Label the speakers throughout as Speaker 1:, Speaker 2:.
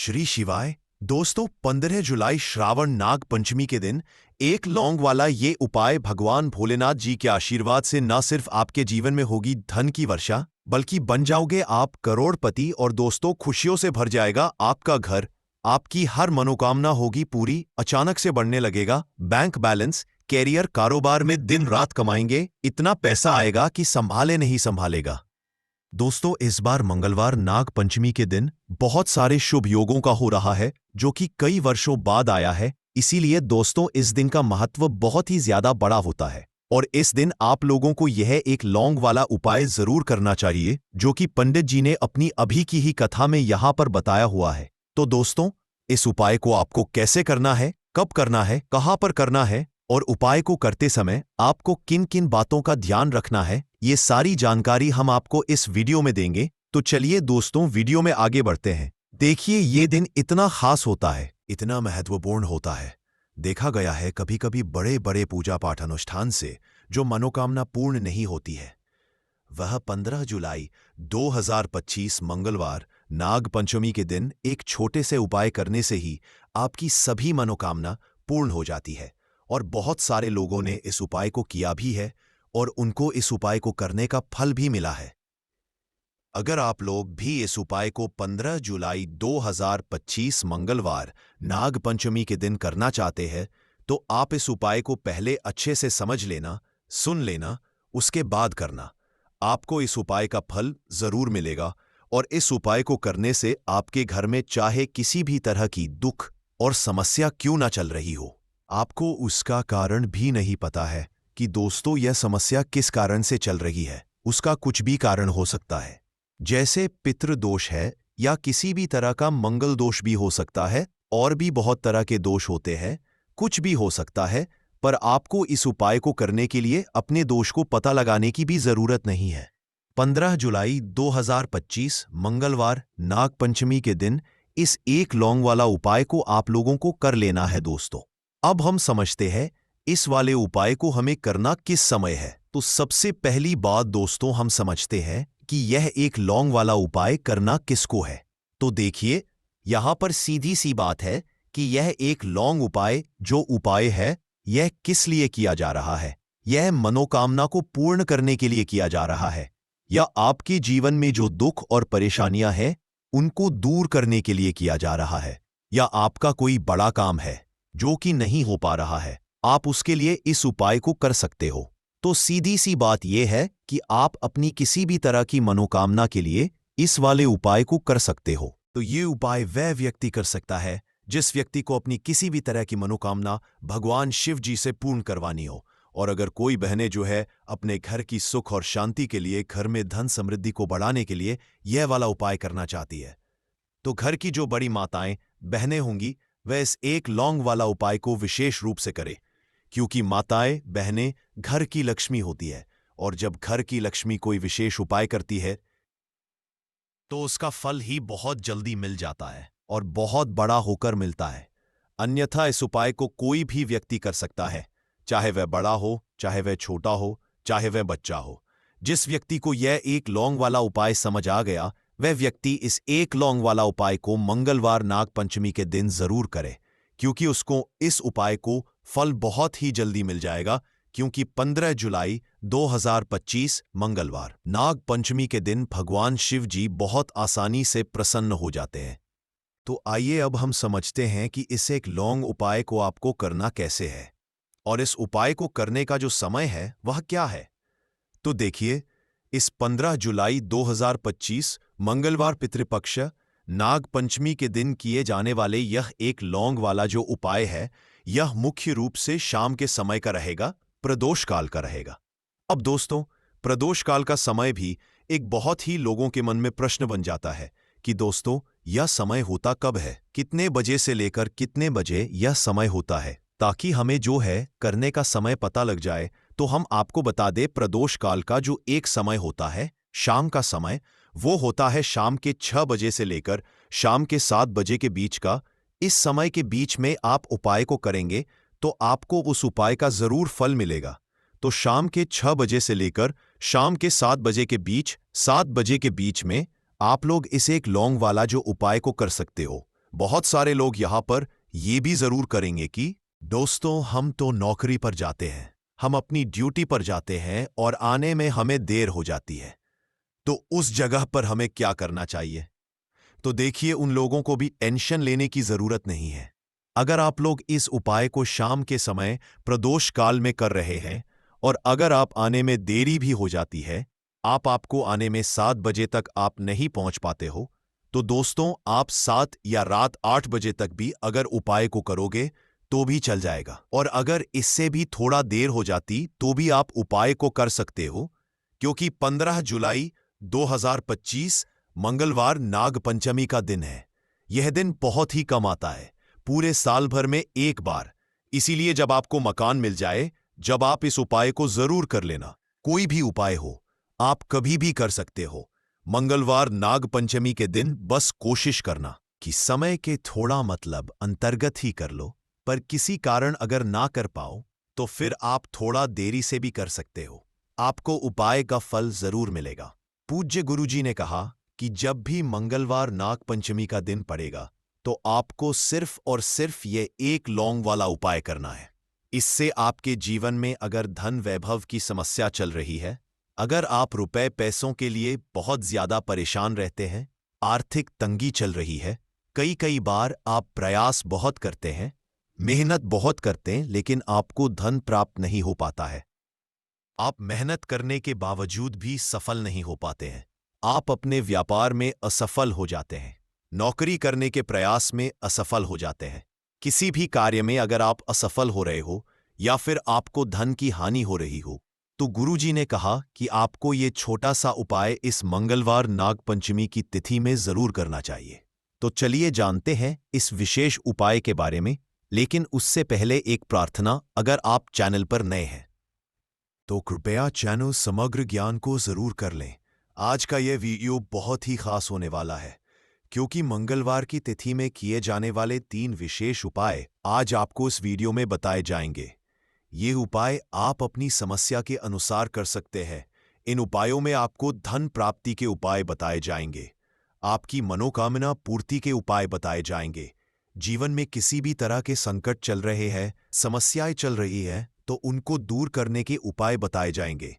Speaker 1: श्री शिवाय। दोस्तों, 15 जुलाई श्रावण नाग पंचमी के दिन एक लौंग वाला ये उपाय भगवान भोलेनाथ जी के आशीर्वाद से न सिर्फ आपके जीवन में होगी धन की वर्षा, बल्कि बन जाओगे आप करोड़पति। और दोस्तों, खुशियों से भर जाएगा आपका घर, आपकी हर मनोकामना होगी पूरी, अचानक से बढ़ने लगेगा बैंक बैलेंस, कैरियर, कारोबार में दिन रात कमाएंगे, इतना पैसा आएगा कि संभाले नहीं संभालेगा। दोस्तों, इस बार मंगलवार नाग पंचमी के दिन बहुत सारे शुभ योगों का हो रहा है, जो कि कई वर्षों बाद आया है। इसीलिए दोस्तों, इस दिन का महत्व बहुत ही ज्यादा बड़ा होता है और इस दिन आप लोगों को यह एक लौंग वाला उपाय जरूर करना चाहिए, जो कि पंडित जी ने अपनी अभी की ही कथा में यहां पर बताया हुआ है। तो दोस्तों, इस उपाय को आपको कैसे करना है, कब करना है, कहां पर करना है और उपाय को करते समय आपको किन किन बातों का ध्यान रखना है, ये सारी जानकारी हम आपको इस वीडियो में देंगे। तो चलिए दोस्तों, वीडियो में आगे बढ़ते हैं। देखिए, ये दिन इतना खास होता है, इतना महत्वपूर्ण होता है। देखा गया है कभी कभी बड़े बड़े पूजा पाठ अनुष्ठान से जो मनोकामना पूर्ण नहीं होती है, वह 15 जुलाई 2025 मंगलवार नाग पंचमी के दिन एक छोटे से उपाय करने से ही आपकी सभी मनोकामना पूर्ण हो जाती है। और बहुत सारे लोगों ने इस उपाय को किया भी है और उनको इस उपाय को करने का फल भी मिला है। अगर आप लोग भी इस उपाय को 15 जुलाई 2025 मंगलवार नाग पंचमी के दिन करना चाहते हैं, तो आप इस उपाय को पहले अच्छे से समझ लेना, सुन लेना, उसके बाद करना। आपको इस उपाय का फल जरूर मिलेगा और इस उपाय को करने से आपके घर में चाहे किसी भी तरह की दुख और समस्या क्यों ना चल रही हो, आपको उसका कारण भी नहीं पता है कि दोस्तों यह समस्या किस कारण से चल रही है। उसका कुछ भी कारण हो सकता है, जैसे पितृदोष है या किसी भी तरह का मंगल दोष भी हो सकता है, और भी बहुत तरह के दोष होते हैं, कुछ भी हो सकता है। पर आपको इस उपाय को करने के लिए अपने दोष को पता लगाने की भी जरूरत नहीं है। 15 जुलाई 2025 मंगलवार नाग पंचमी के दिन इस एक लौंग वाला उपाय को आप लोगों को कर लेना है। दोस्तों, अब हम समझते हैं इस वाले उपाय को हमें करना किस समय है। तो सबसे पहली बात दोस्तों, हम समझते हैं कि यह एक लौंग वाला उपाय करना किसको है। तो देखिए, यहां पर सीधी सी बात है कि यह एक लौंग उपाय जो उपाय है, यह किस लिए किया जा रहा है। यह मनोकामना को पूर्ण करने के लिए किया जा रहा है, या आपके जीवन में जो दुख और परेशानियां हैं उनको दूर करने के लिए किया जा रहा है, या आपका कोई बड़ा काम है जो कि नहीं हो पा रहा है, आप उसके लिए इस उपाय को कर सकते हो। तो सीधी सी बात यह है कि आप अपनी किसी भी तरह की मनोकामना के लिए इस वाले उपाय को कर सकते हो। तो ये उपाय वह व्यक्ति कर सकता है जिस व्यक्ति को अपनी किसी भी तरह की मनोकामना भगवान शिव जी से पूर्ण करवानी हो। और अगर कोई बहनें जो है अपने घर की सुख और शांति के लिए, घर में धन समृद्धि को बढ़ाने के लिए यह वाला उपाय करना चाहती है, तो घर की जो बड़ी माताएं बहनें होंगी वह इस एक लौंग वाला उपाय को विशेष रूप से करें, क्योंकि माताएं बहनें घर की लक्ष्मी होती है, और जब घर की लक्ष्मी कोई विशेष उपाय करती है तो उसका फल ही बहुत जल्दी मिल जाता है और बहुत बड़ा होकर मिलता है। अन्यथा इस उपाय को कोई भी व्यक्ति कर सकता है, चाहे वह बड़ा हो, चाहे वह छोटा हो, चाहे वह बच्चा हो। जिस व्यक्ति को यह एक लौंग वाला उपाय समझ आ गया, वह व्यक्ति इस एक लौंग वाला उपाय को मंगलवार नाग पंचमी के दिन जरूर करे, क्योंकि उसको इस उपाय को फल बहुत ही जल्दी मिल जाएगा। क्योंकि 15 जुलाई 2025 मंगलवार नाग पंचमी के दिन भगवान शिव जी बहुत आसानी से प्रसन्न हो जाते हैं। तो आइए अब हम समझते हैं कि इस एक लौंग उपाय को आपको करना कैसे है, और इस उपाय को करने का जो समय है वह क्या है। तो देखिए, इस 15 जुलाई 2025 मंगलवार पितृपक्ष नाग पंचमी के दिन किए जाने वाले यह एक लौंग वाला जो उपाय है, यह मुख्य रूप से शाम के समय का रहेगा, प्रदोष काल का रहेगा। अब दोस्तों, प्रदोष काल का समय भी एक बहुत ही लोगों के मन में प्रश्न बन जाता है कि दोस्तों यह समय होता कब है, कितने बजे से लेकर कितने बजे यह समय होता है, ताकि हमें जो है करने का समय पता लग जाए। तो हम आपको बता दें, प्रदोष काल का जो एक समय होता है, शाम का समय, वो होता है शाम के 6 बजे से लेकर शाम के 7 बजे के बीच का। इस समय के बीच में आप उपाय को करेंगे तो आपको उस उपाय का जरूर फल मिलेगा। तो शाम के 6 बजे से लेकर शाम के 7 बजे के बीच, 7 बजे के बीच में आप लोग इस एक लौंग वाला जो उपाय को कर सकते हो। बहुत सारे लोग यहाँ पर ये भी जरूर करेंगे कि दोस्तों हम तो नौकरी पर जाते हैं, हम अपनी ड्यूटी पर जाते हैं और आने में हमें देर हो जाती है, तो उस जगह पर हमें क्या करना चाहिए। तो देखिए, उन लोगों को भी टेंशन लेने की जरूरत नहीं है। अगर आप लोग इस उपाय को शाम के समय प्रदोष काल में कर रहे हैं और अगर आप आने में देरी भी हो जाती है, आपको आने में 7 बजे तक आप नहीं पहुंच पाते हो, तो दोस्तों आप 7 या रात 8 बजे तक भी अगर उपाय को करोगे तो भी चल जाएगा। और अगर इससे भी थोड़ा देर हो जाती तो भी आप उपाय को कर सकते हो, क्योंकि 15 जुलाई 2025 मंगलवार नाग पंचमी का दिन है। यह दिन बहुत ही कम आता है, पूरे साल भर में एक बार। इसीलिए जब आपको मकान मिल जाए, जब आप इस उपाय को जरूर कर लेना। कोई भी उपाय हो, आप कभी भी कर सकते हो। मंगलवार नाग पंचमी के दिन बस कोशिश करना कि समय के थोड़ा मतलब अंतर्गत ही कर लो, पर किसी कारण अगर ना कर पाओ तो फिर आप थोड़ा देरी से भी कर सकते हो। आपको उपाय का फल जरूर मिलेगा। पूज्य गुरुजी ने कहा कि जब भी मंगलवार नाग पंचमी का दिन पड़ेगा तो आपको सिर्फ और सिर्फ ये एक लौंग वाला उपाय करना है। इससे आपके जीवन में अगर धन वैभव की समस्या चल रही है, अगर आप रुपए पैसों के लिए बहुत ज्यादा परेशान रहते हैं, आर्थिक तंगी चल रही है, कई बार आप प्रयास बहुत करते हैं, मेहनत बहुत करते हैं, लेकिन आपको धन प्राप्त नहीं हो पाता है, आप मेहनत करने के बावजूद भी सफल नहीं हो पाते हैं, आप अपने व्यापार में असफल हो जाते हैं, नौकरी करने के प्रयास में असफल हो जाते हैं, किसी भी कार्य में अगर आप असफल हो रहे हो या फिर आपको धन की हानि हो रही हो, तो गुरुजी ने कहा कि आपको ये छोटा सा उपाय इस मंगलवार नाग पंचमी की तिथि में जरूर करना चाहिए। तो चलिए जानते हैं इस विशेष उपाय के बारे में, लेकिन उससे पहले एक प्रार्थना, अगर आप चैनल पर नए हैं तो कृपया चैनल समग्र ज्ञान को जरूर कर लें। आज का यह वीडियो बहुत ही खास होने वाला है, क्योंकि मंगलवार की तिथि में किए जाने वाले 3 विशेष उपाय आज आपको इस वीडियो में बताए जाएंगे। ये उपाय आप अपनी समस्या के अनुसार कर सकते हैं। इन उपायों में आपको धन प्राप्ति के उपाय बताए जाएंगे, आपकी मनोकामना पूर्ति के उपाय बताए जाएंगे। जीवन में किसी भी तरह के संकट चल रहे हैं, समस्याएं चल रही हैं, तो उनको दूर करने के उपाय बताए जाएंगे।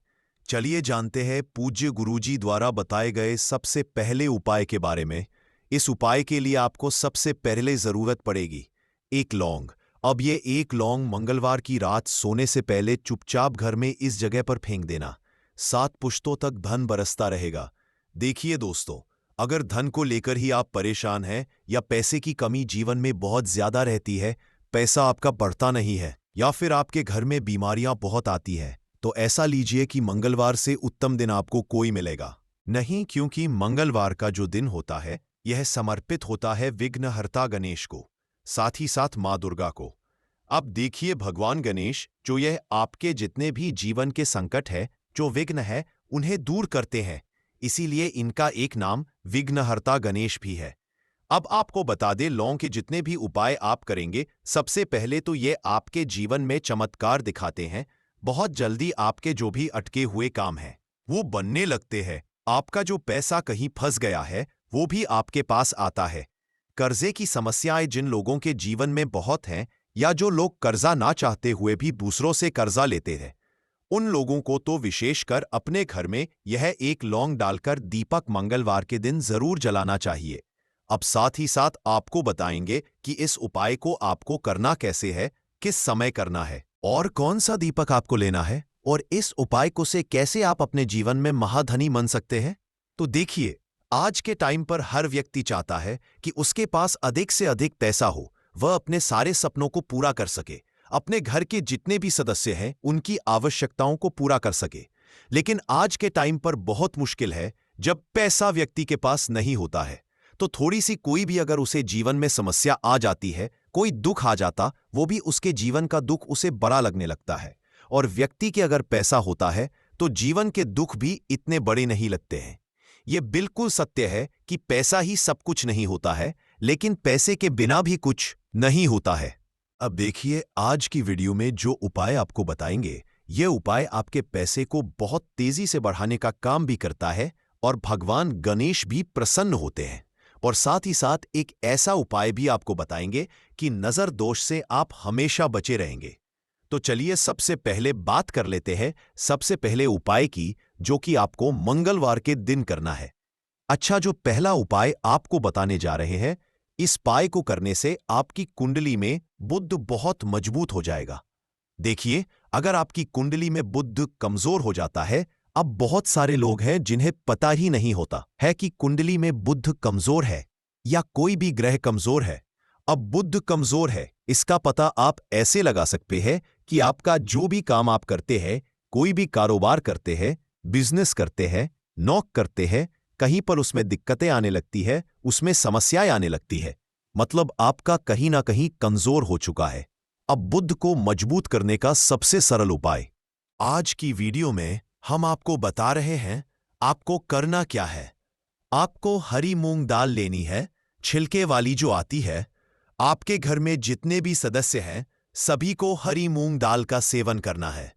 Speaker 1: चलिए जानते हैं पूज्य गुरुजी द्वारा बताए गए सबसे पहले उपाय के बारे में। इस उपाय के लिए आपको सबसे पहले जरूरत पड़ेगी एक लौंग। अब ये एक लौंग मंगलवार की रात सोने से पहले चुपचाप घर में इस जगह पर फेंक देना। 7 पुश्तों तक धन बरसता रहेगा। देखिए दोस्तों, अगर धन को लेकर ही आप परेशान हैं या पैसे की कमी जीवन में बहुत ज्यादा रहती है, पैसा आपका बढ़ता नहीं है, या फिर आपके घर में बीमारियां बहुत आती है, तो ऐसा लीजिए कि मंगलवार से उत्तम दिन आपको कोई मिलेगा नहीं, क्योंकि मंगलवार का जो दिन होता है यह समर्पित होता है विघ्नहर्ता गणेश को, साथ ही साथ माँ दुर्गा को। अब देखिए, भगवान गणेश जो यह आपके जितने भी जीवन के संकट है, जो विघ्न है, उन्हें दूर करते हैं, इसीलिए इनका एक नाम विघ्नहर्ता गणेश भी है। अब आपको बता दें, लौंग के जितने भी उपाय आप करेंगे, सबसे पहले तो ये आपके जीवन में चमत्कार दिखाते हैं। बहुत जल्दी आपके जो भी अटके हुए काम हैं वो बनने लगते हैं। आपका जो पैसा कहीं फंस गया है वो भी आपके पास आता है। कर्जे की समस्याएं जिन लोगों के जीवन में बहुत हैं, या जो लोग कर्जा ना चाहते हुए भी दूसरों से कर्जा लेते हैं, उन लोगों को तो विशेषकर अपने घर में यह एक लौंग डालकर दीपक मंगलवार के दिन जरूर जलाना चाहिए। अब साथ ही साथ आपको बताएंगे कि इस उपाय को आपको करना कैसे है, किस समय करना है और कौन सा दीपक आपको लेना है, और इस उपाय को से कैसे आप अपने जीवन में महाधनी बन सकते हैं। तो देखिए, आज के टाइम पर हर व्यक्ति चाहता है कि उसके पास अधिक से अधिक पैसा हो, वह अपने सारे सपनों को पूरा कर सके, अपने घर के जितने भी सदस्य हैं उनकी आवश्यकताओं को पूरा कर सके। लेकिन आज के टाइम पर बहुत मुश्किल है, जब पैसा व्यक्ति के पास नहीं होता है तो थोड़ी सी कोई भी अगर उसे जीवन में समस्या आ जाती है, कोई दुख आ जाता, वो भी उसके जीवन का दुख उसे बड़ा लगने लगता है। और व्यक्ति के अगर पैसा होता है तो जीवन के दुख भी इतने बड़े नहीं लगते हैं। ये बिल्कुल सत्य है कि पैसा ही सब कुछ नहीं होता है, लेकिन पैसे के बिना भी कुछ नहीं होता है। अब देखिए, आज की वीडियो में जो उपाय आपको बताएंगे, ये उपाय आपके पैसे को बहुत तेजी से बढ़ाने का काम भी करता है और भगवान गणेश भी प्रसन्न होते हैं। और साथ ही साथ एक ऐसा उपाय भी आपको बताएंगे कि नजर दोष से आप हमेशा बचे रहेंगे। तो चलिए सबसे पहले बात कर लेते हैं सबसे पहले उपाय की, जो कि आपको मंगलवार के दिन करना है। अच्छा, जो पहला उपाय आपको बताने जा रहे हैं, इस उपाय को करने से आपकी कुंडली में बुध बहुत मजबूत हो जाएगा। देखिए, अगर आपकी कुंडली में बुध कमजोर हो जाता है, अब बहुत सारे लोग हैं जिन्हें पता ही नहीं होता है कि कुंडली में बुध कमजोर है या कोई भी ग्रह कमजोर है। अब बुध कमजोर है, इसका पता आप ऐसे लगा सकते हैं कि आपका जो भी काम आप करते हैं, कोई भी कारोबार करते हैं, बिजनेस करते हैं, नौक करते हैं, कहीं पर उसमें दिक्कतें आने लगती है, उसमें समस्याएं आने लगती है, मतलब आपका कहीं ना कहीं कमजोर हो चुका है। अब बुध को मजबूत करने का सबसे सरल उपाय आज की वीडियो में हम आपको बता रहे हैं। आपको करना क्या है? आपको हरी मूंग दाल लेनी है, छिलके वाली जो आती है। आपके घर में जितने भी सदस्य हैं, सभी को हरी मूंग दाल का सेवन करना है,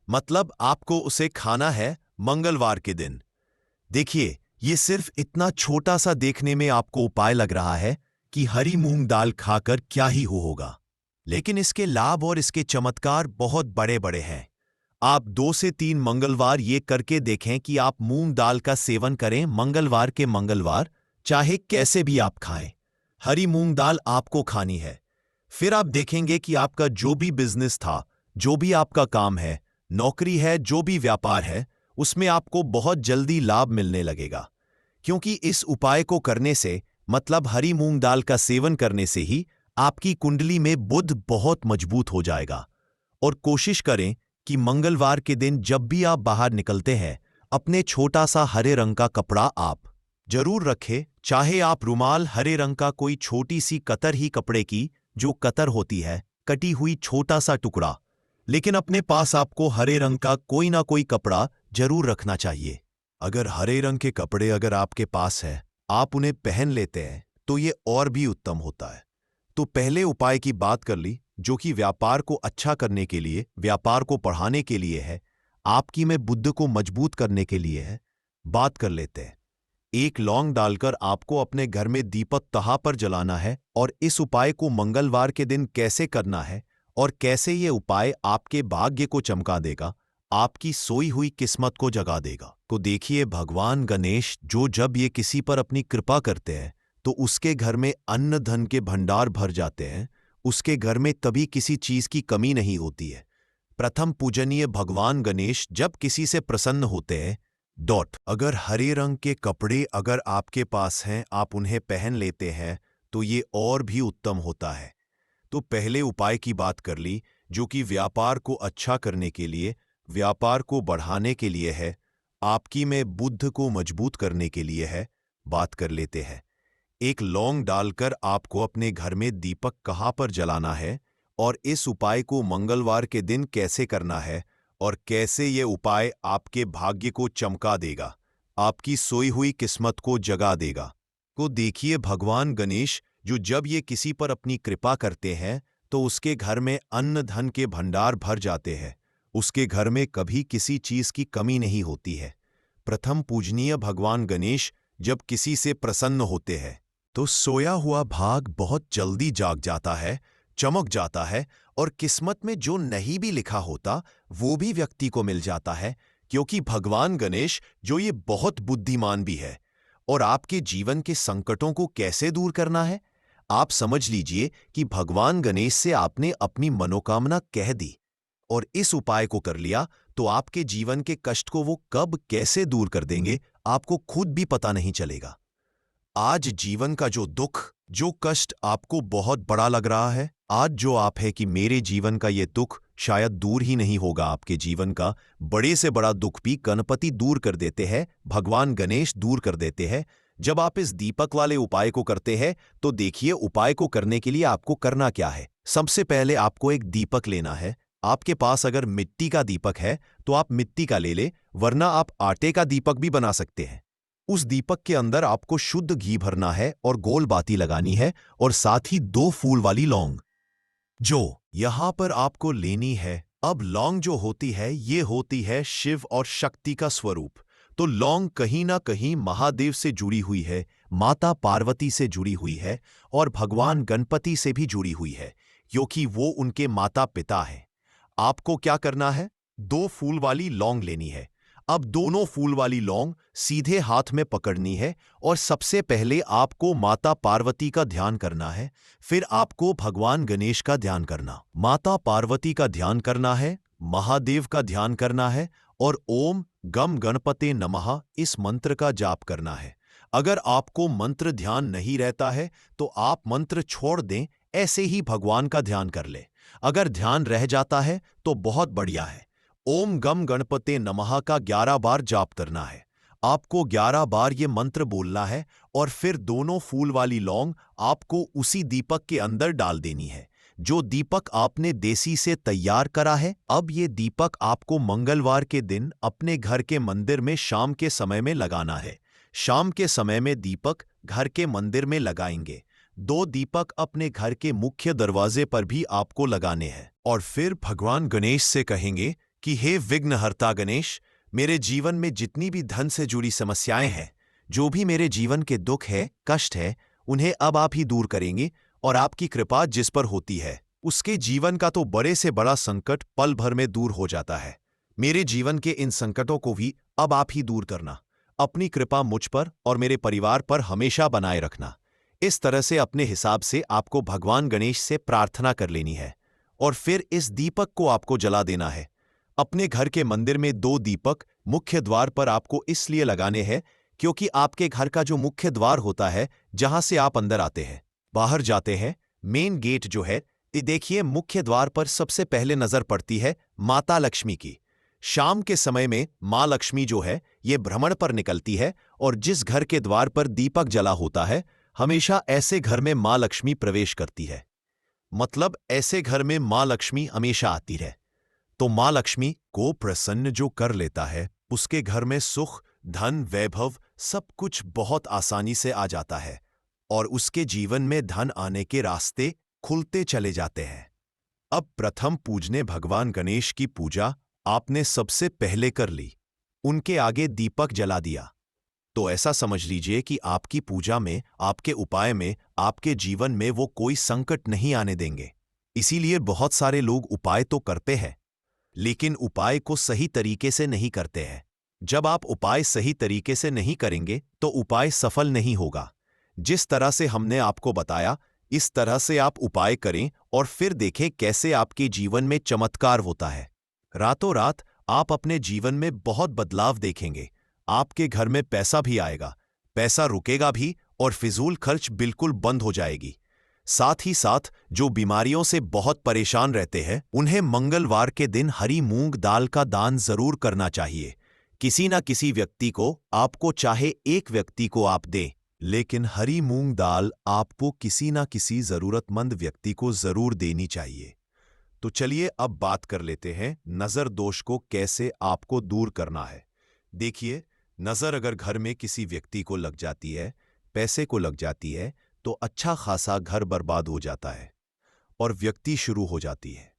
Speaker 1: मतलब आपको उसे खाना है मंगलवार के दिन। देखिए, ये सिर्फ इतना छोटा सा देखने में आपको उपाय लग रहा है कि हरी मूंग दाल खाकर क्या ही होगा, लेकिन इसके लाभ और इसके चमत्कार बहुत बड़े बड़े हैं। आप 2 से 3 मंगलवार ये करके देखें कि आप मूंग दाल का सेवन करें मंगलवार के मंगलवार, चाहे कैसे भी आप खाएं। हरी मूंग दाल आपको खानी है। फिर आप देखेंगे कि आपका जो भी बिजनेस था, जो भी आपका काम है, नौकरी है, जो भी व्यापार है, उसमें आपको बहुत जल्दी लाभ मिलने लगेगा। क्योंकि इस उपाय को करने से, मतलब हरी मूंग दाल का सेवन करने से ही आपकी कुंडली में बुध बहुत मजबूत हो जाएगा। और कोशिश करें कि मंगलवार के दिन जब भी आप बाहर निकलते हैं, अपने छोटा सा हरे रंग का कपड़ा आप जरूर रखें, चाहे आप रुमाल, हरे रंग का कोई छोटी सी कतर ही कपड़े की जो कतर होती है, कटी हुई छोटा सा टुकड़ा, लेकिन अपने पास आपको हरे रंग का कोई ना कोई कपड़ा जरूर रखना चाहिए। अगर हरे रंग के कपड़े अगर आपके पास है, आप उन्हें पहन लेते हैं, तो ये और भी उत्तम होता है। तो पहले उपाय की बात कर ली, जो कि व्यापार को अच्छा करने के लिए, व्यापार को बढ़ाने के लिए है, आपकी में बुद्ध को मजबूत करने के लिए है। बात कर लेते हैं। एक लौंग डालकर आपको अपने घर में दीपक तहा पर जलाना है, और इस उपाय को मंगलवार के दिन कैसे करना है और कैसे ये उपाय आपके भाग्य को चमका देगा, आपकी सोई हुई किस्मत को जगा देगा। तो देखिए, भगवान गणेश जो जब ये किसी पर अपनी कृपा करते हैं, तो उसके घर में अन्न धन के भंडार भर जाते हैं, उसके घर में कभी किसी चीज की कमी नहीं होती है। प्रथम पूजनीय भगवान गणेश जब किसी से प्रसन्न होते हैं, अगर हरे रंग के कपड़े अगर आपके पास हैं, आप उन्हें पहन लेते हैं, तो ये और भी उत्तम होता है। तो पहले उपाय की बात कर ली, जो कि व्यापार को अच्छा करने के लिए, व्यापार को बढ़ाने के लिए है, आपकी में बुद्ध को मजबूत करने के लिए है। बात कर लेते हैं। एक लौंग डालकर आपको अपने घर में दीपक कहाँ पर जलाना है, और इस उपाय को मंगलवार के दिन कैसे करना है, और कैसे ये उपाय आपके भाग्य को चमका देगा, आपकी सोई हुई किस्मत को जगा देगा। तो देखिए, भगवान गणेश जो जब ये किसी पर अपनी कृपा करते हैं, तो उसके घर में अन्न धन के भंडार भर जाते हैं, उसके घर में कभी किसी चीज की कमी नहीं होती है। प्रथम पूजनीय भगवान गणेश जब किसी से प्रसन्न होते हैं, तो सोया हुआ भाग बहुत जल्दी जाग जाता है, चमक जाता है, और किस्मत में जो नहीं भी लिखा होता वो भी व्यक्ति को मिल जाता है, क्योंकि भगवान गणेश जो ये बहुत बुद्धिमान भी है। और आपके जीवन के संकटों को कैसे दूर करना है, आप समझ लीजिए कि भगवान गणेश से आपने अपनी मनोकामना कह दी और इस उपाय को कर लिया, तो आपके जीवन के कष्ट को वो कब कैसे दूर कर देंगे, आपको खुद भी पता नहीं चलेगा। आज जीवन का जो दुख, जो कष्ट आपको बहुत बड़ा लग रहा है, आज जो आप है कि मेरे जीवन का ये दुख शायद दूर ही नहीं होगा, आपके जीवन का बड़े से बड़ा दुख भी गणपति दूर कर देते हैं, भगवान गणेश दूर कर देते हैं। जब आप इस दीपक वाले उपाय को करते हैं, तो देखिए, उपाय को करने के लिए आपको करना क्या है। सबसे पहले आपको एक दीपक लेना है। आपके पास अगर मिट्टी का दीपक है तो आप मिट्टी का ले ले, वरना आप आटे का दीपक भी बना सकते हैं। उस दीपक के अंदर आपको शुद्ध घी भरना है और गोल बाती लगानी है, और साथ ही 2 फूल वाली लौंग जो यहां पर आपको लेनी है। अब लौंग जो होती है, ये होती है शिव और शक्ति का स्वरूप। तो लौंग कहीं ना कहीं महादेव से जुड़ी हुई है, माता पार्वती से जुड़ी हुई है और भगवान गणपति से भी जुड़ी हुई है, क्योंकि वो उनके माता पिता हैं। आपको क्या करना है? 2 फूल वाली लौंग लेनी है। अब दोनों फूल वाली लौंग सीधे हाथ में पकड़नी है और सबसे पहले आपको माता पार्वती का ध्यान करना है, फिर आपको भगवान गणेश का ध्यान करना। माता पार्वती का ध्यान करना है, महादेव का ध्यान करना है और ओम गम गणपते नमः इस मंत्र का जाप करना है। अगर आपको मंत्र ध्यान नहीं रहता है तो आप मंत्र छोड़ दें, ऐसे ही भगवान का ध्यान कर ले। अगर ध्यान रह जाता है तो बहुत बढ़िया है। ओम गम गणपते नमः का 11 बार जाप करना है। आपको 11 बार ये मंत्र बोलना है और फिर दोनों फूल वाली लौंग आपको उसी दीपक के अंदर डाल देनी है, जो दीपक आपने देसी से तैयार करा है। अब ये दीपक आपको मंगलवार के दिन अपने घर के मंदिर में शाम के समय में लगाना है। शाम के समय में दीपक घर के मंदिर में लगाएंगे। 2 दीपक अपने घर के मुख्य दरवाजे पर भी आपको लगाने हैं और फिर भगवान गणेश से कहेंगे कि हे विघ्नहर्ता गणेश, मेरे जीवन में जितनी भी धन से जुड़ी समस्याएं हैं, जो भी मेरे जीवन के दुख है, कष्ट है, उन्हें अब आप ही दूर करेंगे और आपकी कृपा जिस पर होती है उसके जीवन का तो बड़े से बड़ा संकट पल भर में दूर हो जाता है। मेरे जीवन के इन संकटों को भी अब आप ही दूर करना। अपनी कृपा मुझ पर और मेरे परिवार पर हमेशा बनाए रखना। इस तरह से अपने हिसाब से आपको भगवान गणेश से प्रार्थना कर लेनी है और फिर इस दीपक को आपको जला देना है। अपने घर के मंदिर में 2 दीपक मुख्य द्वार पर आपको इसलिए लगाने हैं क्योंकि आपके घर का जो मुख्य द्वार होता है, जहां से आप अंदर आते हैं, बाहर जाते हैं, मेन गेट जो है, देखिए मुख्य द्वार पर सबसे पहले नजर पड़ती है माता लक्ष्मी की। शाम के समय में मां लक्ष्मी जो है ये भ्रमण पर निकलती है और जिस घर के द्वार पर दीपक जला होता है, हमेशा ऐसे घर में मां लक्ष्मी प्रवेश करती है। मतलब ऐसे घर में मां लक्ष्मी हमेशा आती है। तो मां लक्ष्मी को प्रसन्न जो कर लेता है, उसके घर में सुख, धन, वैभव सब कुछ बहुत आसानी से आ जाता है और उसके जीवन में धन आने के रास्ते खुलते चले जाते हैं। अब प्रथम पूजने भगवान गणेश की पूजा आपने सबसे पहले कर ली। उनके आगे दीपक जला दिया। तो ऐसा समझ लीजिए कि आपकी पूजा में, आपके उपाय में, आपके जीवन में वो कोई संकट नहीं आने देंगे। इसीलिए बहुत सारे लोग उपाय तो करते हैं, लेकिन उपाय को सही तरीके से नहीं करते हैं। जब आप उपाय सही तरीके से नहीं करेंगे तो उपाय सफल नहीं होगा। जिस तरह से हमने आपको बताया, इस तरह से आप उपाय करें और फिर देखें कैसे आपके जीवन में चमत्कार होता है। रातों रात आप अपने जीवन में बहुत बदलाव देखेंगे। आपके घर में पैसा भी आएगा, पैसा रुकेगा भी और फिजूल खर्च बिल्कुल बंद हो जाएगी। साथ ही साथ जो बीमारियों से बहुत परेशान रहते हैं, उन्हें मंगलवार के दिन हरी मूंग दाल का दान जरूर करना चाहिए। किसी ना किसी व्यक्ति को, आपको चाहे एक व्यक्ति को आप दें, लेकिन हरी मूंग दाल आपको किसी ना किसी जरूरतमंद व्यक्ति को जरूर देनी चाहिए। तो चलिए अब बात कर लेते हैं नजर दोष को कैसे आपको दूर करना है। देखिए, नजर अगर घर में किसी व्यक्ति को लग जाती है, पैसे को लग जाती है, तो अच्छा खासा घर बर्बाद हो जाता है और व्यक्ति शुरू हो जाती है।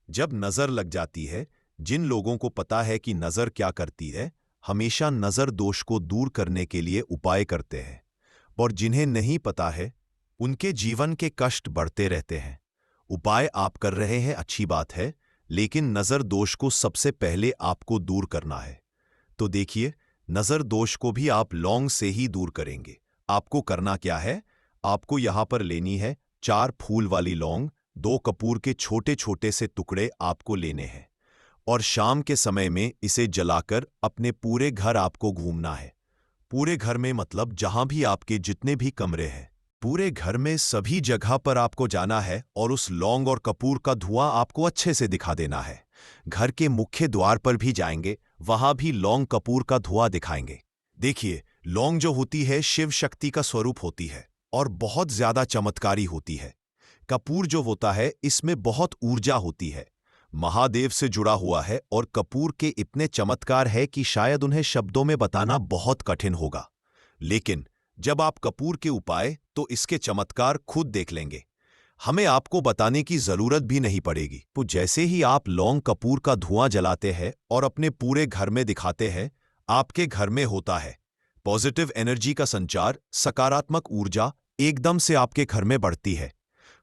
Speaker 1: जब नजर लग जाती है, जिन लोगों को पता है कि नजर क्या करती है, हमेशा नजर दोष को दूर करने के लिए उपाय करते हैं, और जिन्हें नहीं पता है, उनके जीवन के कष्ट बढ़ते रहते हैं। उपाय आप कर रहे हैं, अच्छी बात है, लेकिन नजर दोष को सबसे पहले आपको दूर करना है। तो देखिए, नजर दोष को भी आप लौंग से ही दूर करेंगे। आपको करना क्या है? आपको यहां पर लेनी है 4 फूल वाली लौंग, 2 कपूर के छोटे छोटे से टुकड़े आपको लेने हैं और शाम के समय में इसे जलाकर अपने पूरे घर आपको घूमना है। पूरे घर में मतलब जहां भी आपके जितने भी कमरे हैं, पूरे घर में सभी जगह पर आपको जाना है और उस लौंग और कपूर का धुआं आपको अच्छे से दिखा देना है। घर के मुख्य द्वार पर भी जाएंगे, वहां भी लौंग कपूर का धुआं दिखाएंगे। देखिए, लौंग जो होती है शिव शक्ति का स्वरूप होती है और बहुत ज्यादा चमत्कारी होती है। कपूर जो होता है, इसमें बहुत ऊर्जा होती है, महादेव से जुड़ा हुआ है और कपूर के इतने चमत्कार है कि शायद उन्हें शब्दों में बताना बहुत कठिन होगा। लेकिन जब आप कपूर के उपाय, तो इसके चमत्कार खुद देख लेंगे। हमें आपको बताने की जरूरत भी नहीं पड़ेगी। तो जैसे ही आप लौंग कपूर का धुआं जलाते हैं और अपने पूरे घर में दिखाते हैं, आपके घर में होता है पॉजिटिव एनर्जी का संचार, सकारात्मक ऊर्जा एकदम से आपके घर में बढ़ती है।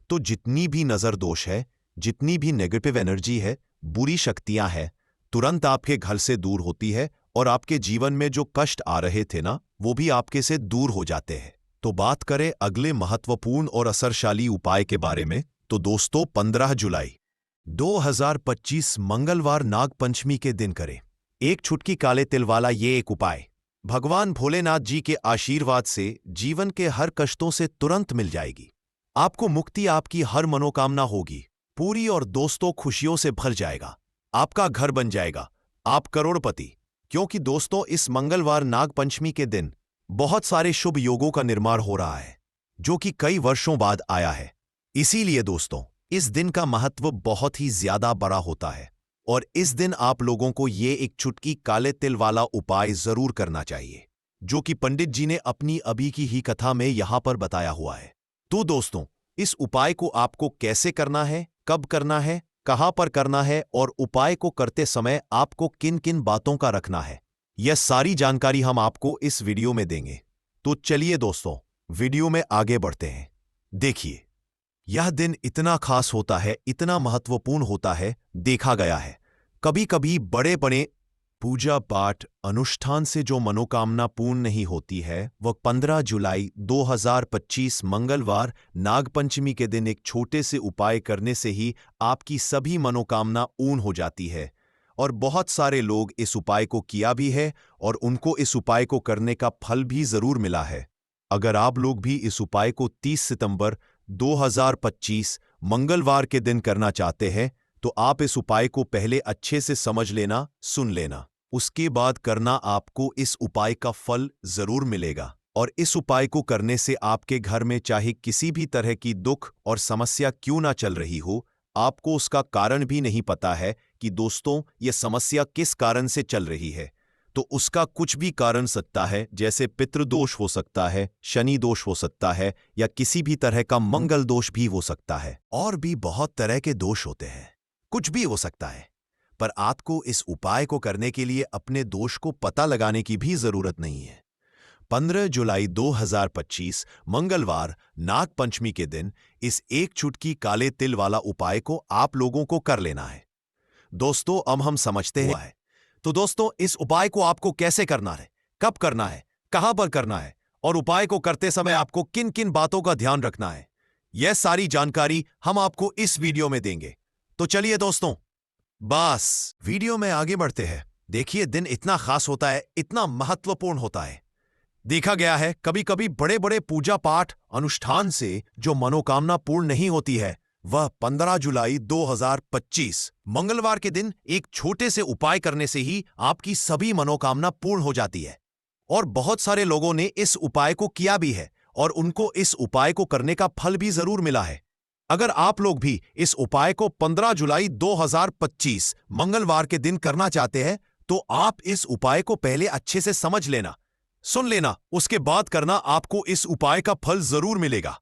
Speaker 1: तो जितनी भी नजर दोष है, जितनी भी नेगेटिव एनर्जी है, बुरी शक्तियां हैं, तुरंत आपके घर से दूर होती है और आपके जीवन में जो कष्ट आ रहे थे ना, वो भी आपके से दूर हो जाते हैं। तो बात करें अगले महत्वपूर्ण और असरशाली उपाय के बारे में, तो दोस्तों 15 जुलाई 2025 मंगलवार नाग पंचमी के दिन करें एक चुटकी काले तिल वाला ये एक उपाय। भगवान भोलेनाथ जी के आशीर्वाद से जीवन के हर कष्टों से तुरंत मिल जाएगी। आपको मुक्ति, आपकी हर मनोकामना होगी पूरी और दोस्तों खुशियों से भर जाएगा। आपका घर बन जाएगा, आप करोड़पति। क्योंकि दोस्तों इस मंगलवार नाग पंचमी के दिन बहुत सारे शुभ योगों का निर्माण हो रहा है, जो कि कई वर्षों बाद आया है। इसीलिए दोस्तों इस दिन का महत्व बहुत ही ज्यादा बड़ा होता है और इस दिन आप लोगों को ये एक चुटकी काले तिल वाला उपाय जरूर करना चाहिए, जो कि पंडित जी ने अपनी अभी की ही कथा में यहां पर बताया हुआ है। तो दोस्तों इस उपाय को आपको कैसे करना है, कब करना है, कहां पर करना है और उपाय को करते समय आपको किन किन बातों का रखना है, यह सारी जानकारी हम आपको इस वीडियो में देंगे। तो चलिए दोस्तों वीडियो में आगे बढ़ते हैं। देखिए यह दिन इतना खास होता है, इतना महत्वपूर्ण होता है, देखा गया है कभी कभी बड़े बड़े पूजा पाठ अनुष्ठान से जो मनोकामना पूर्ण नहीं होती है, वह 15 जुलाई 2025 मंगलवार नागपंचमी के दिन एक छोटे से उपाय करने से ही आपकी सभी मनोकामना पूर्ण हो जाती है। और बहुत सारे लोग इस उपाय को किया भी है और उनको इस उपाय को करने का फल भी जरूर मिला है। अगर आप लोग भी इस उपाय को 30 सितंबर 2025 मंगलवार के दिन करना चाहते हैं, तो आप इस उपाय को पहले अच्छे से समझ लेना, सुन लेना, उसके बाद करना। आपको इस उपाय का फल जरूर मिलेगा और इस उपाय को करने से आपके घर में चाहे किसी भी तरह की दुख और समस्या क्यों ना चल रही हो, आपको उसका कारण भी नहीं पता है कि दोस्तों यह समस्या किस कारण से चल रही है, तो उसका कुछ भी कारण सकता है। जैसे पितृदोष हो सकता है, शनि दोष हो सकता है, या किसी भी तरह का मंगल दोष भी हो सकता है, और भी बहुत तरह के दोष होते हैं, कुछ भी हो सकता है। पर आपको इस उपाय को करने के लिए अपने दोष को पता लगाने की भी जरूरत नहीं है। 15 जुलाई 2025 मंगलवार नाग पंचमी के दिन इस एक चुटकी काले तिल वाला उपाय को आप लोगों को कर लेना है। दोस्तों अब हम समझते हैं। तो दोस्तों इस उपाय को आपको कैसे करना है, कब करना है, कहां पर करना है और उपाय को करते समय आपको किन किन बातों का ध्यान रखना है, यह सारी जानकारी हम आपको इस वीडियो में देंगे। तो चलिए दोस्तों बस वीडियो में आगे बढ़ते हैं। देखिए दिन इतना खास होता है, इतना महत्वपूर्ण होता है। देखा गया है कभी कभी बड़े बड़े पूजा पाठ अनुष्ठान से जो मनोकामना पूर्ण नहीं होती है, वह 15 जुलाई 2025 मंगलवार के दिन एक छोटे से उपाय करने से ही आपकी सभी मनोकामना पूर्ण हो जाती है। और बहुत सारे लोगों ने इस उपाय को किया भी है और उनको इस उपाय को करने का फल भी जरूर मिला है। अगर आप लोग भी इस उपाय को 15 जुलाई 2025 मंगलवार के दिन करना चाहते हैं, तो आप इस उपाय को पहले अच्छे से समझ लेना, सुन लेना, उसके बाद करना। आपको इस उपाय का फल जरूर मिलेगा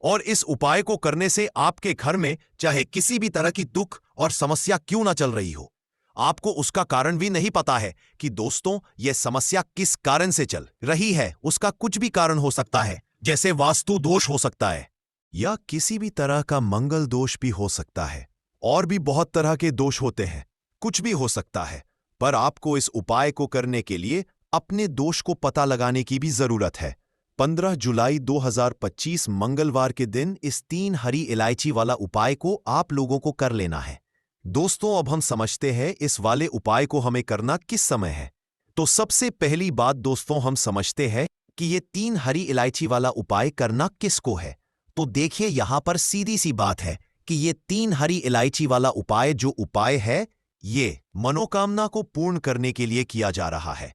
Speaker 1: और इस उपाय को करने से आपके घर में चाहे किसी भी तरह की दुख और समस्या क्यों ना चल रही हो, आपको उसका कारण भी नहीं पता है कि दोस्तों यह समस्या किस कारण से चल रही है। उसका कुछ भी कारण हो सकता है, जैसे वास्तु दोष हो सकता है या किसी भी तरह का मंगल दोष भी हो सकता है, और भी बहुत तरह के दोष होते हैं, कुछ भी हो सकता है। पर आपको इस उपाय को करने के लिए अपने दोष को पता लगाने की भी जरूरत है। 15 जुलाई 2025 मंगलवार के दिन इस 3 हरी इलायची वाला उपाय को आप लोगों को कर लेना है। दोस्तों अब हम समझते हैं इस वाले उपाय को हमें करना किस समय है। तो सबसे पहली बात दोस्तों हम समझते हैं कि ये 3 हरी इलायची वाला उपाय करना किसको है। तो देखिए यहां पर सीधी सी बात है कि ये 3 हरी इलायची वाला उपाय जो उपाय है, ये मनोकामना को पूर्ण करने के लिए किया जा रहा है,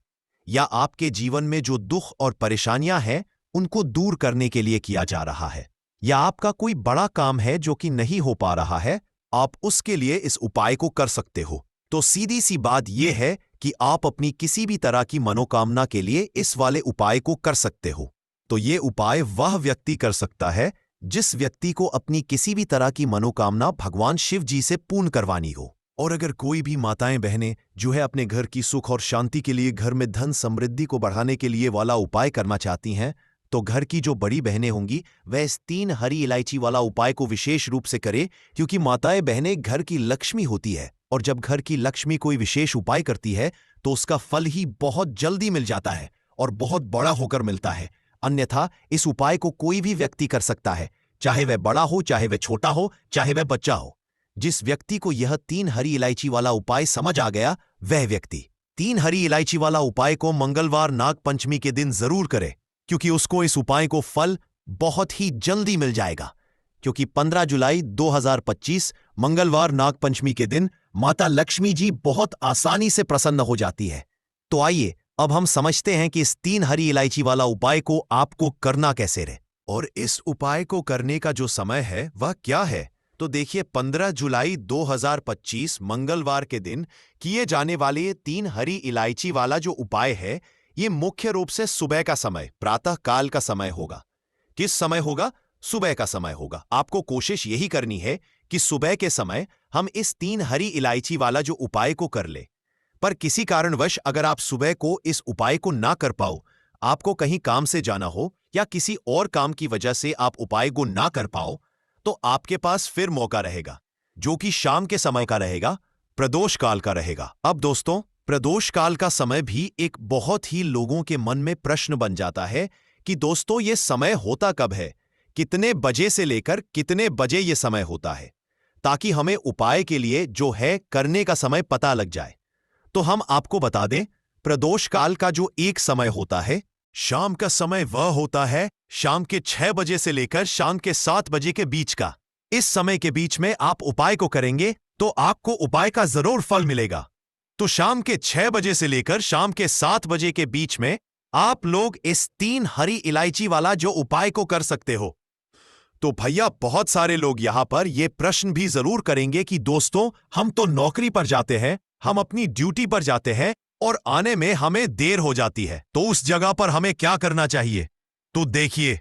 Speaker 1: या आपके जीवन में जो दुख और परेशानियां हैं उनको दूर करने के लिए किया जा रहा है, या आपका कोई बड़ा काम है जो कि नहीं हो पा रहा है, आप उसके लिए इस उपाय को कर सकते हो। तो सीधी सी बात यह है कि आप अपनी किसी भी तरह की मनोकामना के लिए इस वाले उपाय को कर सकते हो। तो ये उपाय वह व्यक्ति कर सकता है जिस व्यक्ति को अपनी किसी भी तरह की मनोकामना भगवान शिव जी से पूर्ण करवानी हो। और अगर कोई भी माताएं बहनें जो है अपने घर की सुख और शांति के लिए, घर में धन समृद्धि को बढ़ाने के लिए वाला उपाय करना चाहती हैं, तो घर की जो बड़ी बहनें होंगी वह इस 3 हरी इलायची वाला उपाय को विशेष रूप से करे, क्योंकि माताएं बहनें घर की लक्ष्मी होती है और जब घर की लक्ष्मी कोई विशेष उपाय करती है तो उसका फल ही बहुत जल्दी मिल जाता है और बहुत बड़ा होकर मिलता है। अन्यथा इस उपाय को कोई भी व्यक्ति कर सकता है, चाहे वह बड़ा हो, चाहे वह छोटा हो, चाहे वह बच्चा हो। जिस व्यक्ति को यह 3 हरी इलायची वाला उपाय समझ आ गया, वह व्यक्ति 3 हरी इलायची वाला उपाय को मंगलवार नाग पंचमी के दिन जरूर करे, क्योंकि उसको इस उपाय को फल बहुत ही जल्दी मिल जाएगा। क्योंकि 15 जुलाई 2025 मंगलवार नाग पंचमी के दिन माता लक्ष्मी जी बहुत आसानी से प्रसन्न हो जाती है। तो आइए अब हम समझते हैं कि इस 3 हरी इलायची वाला उपाय को आपको करना कैसे रहे, और इस उपाय को करने का जो समय है वह क्या है। तो देखिए, 15 जुलाई 2025 मंगलवार के दिन किए जाने वाले ये 3 हरी इलायची वाला जो उपाय है, ये मुख्य रूप से सुबह का समय, प्रातः काल का समय होगा। किस समय होगा? सुबह का समय होगा। आपको कोशिश यही करनी है कि सुबह के समय हम इस 3 हरी इलायची वाला जो उपाय को कर ले। पर किसी कारणवश अगर आप सुबह को इस उपाय को ना कर पाओ, आपको कहीं काम से जाना हो या किसी और काम की वजह से आप उपाय को ना कर पाओ, तो आपके पास फिर मौका रहेगा, जो कि शाम के समय का रहेगा, प्रदोष काल का रहेगा। अब दोस्तों, प्रदोष काल का समय भी एक बहुत ही लोगों के मन में प्रश्न बन जाता है कि दोस्तों ये समय होता कब है, कितने बजे से लेकर कितने बजे ये समय होता है, ताकि हमें उपाय के लिए जो है करने का समय पता लग जाए। तो हम आपको बता दें, प्रदोष काल का जो एक समय होता है, शाम का समय, वह होता है शाम के 6 बजे से लेकर शाम के 7 बजे के बीच का। इस समय के बीच में आप उपाय को करेंगे तो आपको उपाय का जरूर फल मिलेगा। तो शाम के 6 बजे से लेकर शाम के 7 बजे के बीच में आप लोग इस 3 हरी इलायची वाला जो उपाय को कर सकते हो। तो भैया, बहुत सारे लोग यहां पर यह प्रश्न भी जरूर करेंगे कि दोस्तों, हम तो नौकरी पर जाते हैं, हम अपनी ड्यूटी पर जाते हैं और आने में हमें देर हो जाती है, तो उस जगह पर हमें क्या करना चाहिए? तो देखिए,